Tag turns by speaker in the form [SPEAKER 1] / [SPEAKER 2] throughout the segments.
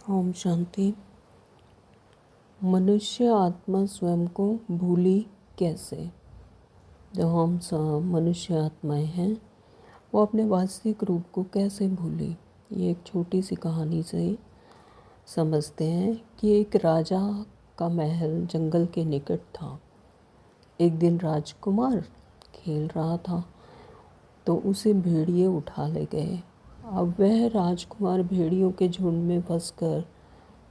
[SPEAKER 1] ओम शांति। मनुष्य आत्मा स्वयं को भूली कैसे? जो हम सब मनुष्य आत्माएं हैं वो अपने वास्तविक रूप को कैसे भूली? ये एक छोटी सी कहानी से समझते हैं कि एक राजा का महल जंगल के निकट था। एक दिन राजकुमार खेल रहा था तो उसे भेड़िए उठा ले गए। अब वह राजकुमार भेड़ियों के झुंड में फंसकर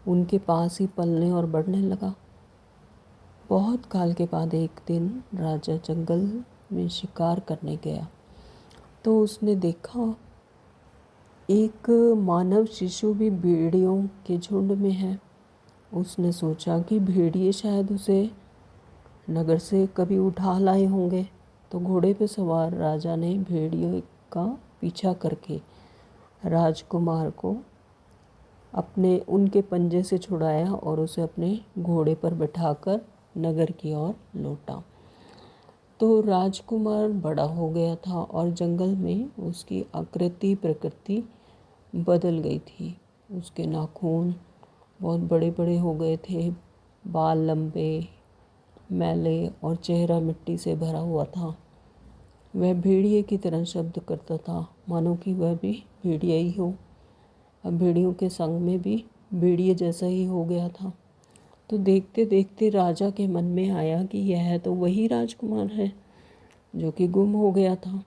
[SPEAKER 1] उनके पास ही पलने और बढ़ने लगा। बहुत काल के बाद एक दिन राजा जंगल में शिकार करने गया तो उसने देखा एक मानव शिशु भी भेड़ियों के झुंड में है। उसने सोचा कि भेड़िए शायद उसे नगर से कभी उठा लाए होंगे, तो घोड़े पर सवार राजा ने भेड़िए का पीछा करके राजकुमार को अपने उनके पंजे से छुड़ाया और उसे अपने घोड़े पर बिठाकर नगर की ओर लौटा। तो राजकुमार बड़ा हो गया था और जंगल में उसकी आकृति प्रकृति बदल गई थी। उसके नाखून बहुत बड़े बड़े हो गए थे, बाल लंबे मैले और चेहरा मिट्टी से भरा हुआ था। वह भेड़िए की तरह शब्द करता था, मानो कि वह भी भेड़िया ही हो। अब भेड़ियों के संग में भी भेड़िए जैसा ही हो गया था। तो देखते देखते राजा के मन में आया कि यह तो वही राजकुमार है जो कि गुम हो गया था।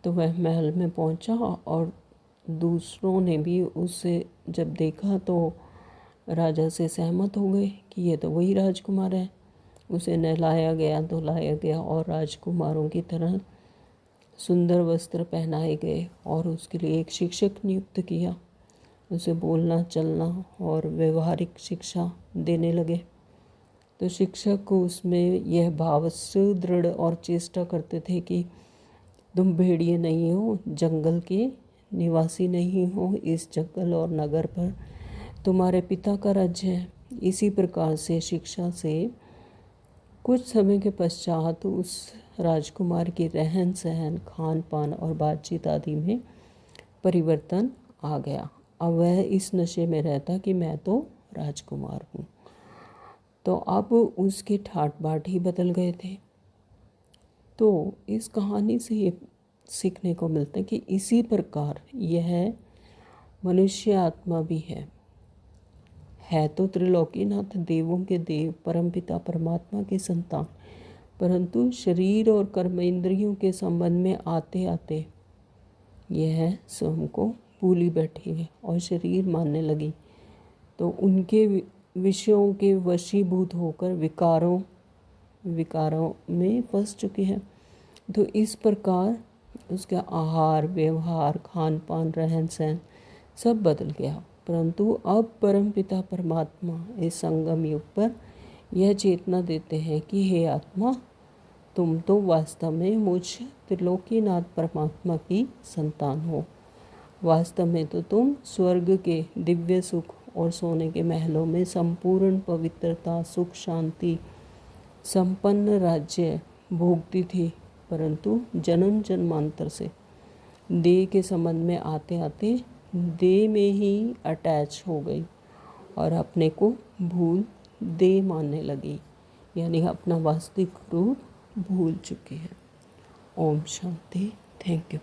[SPEAKER 1] तो वह महल में पहुंचा और दूसरों ने भी उसे जब देखा तो राजा से सहमत हो गए कि यह तो वही राजकुमार है। उसे नहलाया गया, धुलाया गया और राजकुमारों की तरह सुंदर वस्त्र पहनाए गए और उसके लिए एक शिक्षक नियुक्त किया। उसे बोलना चलना और व्यवहारिक शिक्षा देने लगे। तो शिक्षक को उसमें यह भाव सुदृढ़ और चेष्टा करते थे कि तुम भेड़िए नहीं हो, जंगल के निवासी नहीं हो, इस जंगल और नगर पर तुम्हारे पिता का राज्य है। इसी प्रकार से शिक्षा से कुछ समय के पश्चात उस राजकुमार की रहन सहन, खान पान और बातचीत आदि में परिवर्तन आ गया। अब वह इस नशे में रहता कि मैं तो राजकुमार हूँ। तो अब उसके ठाट बाट ही बदल गए थे। तो इस कहानी से ये सीखने को मिलता है कि इसी प्रकार यह मनुष्य आत्मा भी है तो त्रिलोकीनाथ, देवों के देव, परमपिता परमात्मा की संतान, परंतु शरीर और कर्म इंद्रियों के संबंध में आते आते यह स्वयं को भूली बैठी है और शरीर मानने लगी। तो उनके विषयों के वशीभूत होकर विकारों में फंस चुके हैं। तो इस प्रकार उसका आहार, व्यवहार, खान पान, रहन सहन सब बदल गया। परंतु अब परमपिता परमात्मा इस संगम युग पर यह चेतना देते हैं कि हे आत्मा, तुम तो वास्तव में मुझ त्रिलोकीनाथ परमात्मा की संतान हो। वास्तव में तो तुम स्वर्ग के दिव्य सुख और सोने के महलों में संपूर्ण पवित्रता, सुख, शांति, संपन्न राज्य भोगती थी, परंतु जन्म जन्मांतर से देह के संबंध में आते आते देह में ही अटैच हो गई और अपने को भूल देह मानने लगी, यानी अपना वास्तविक रूप भूल चुकी है। ओम शांति। Thank you.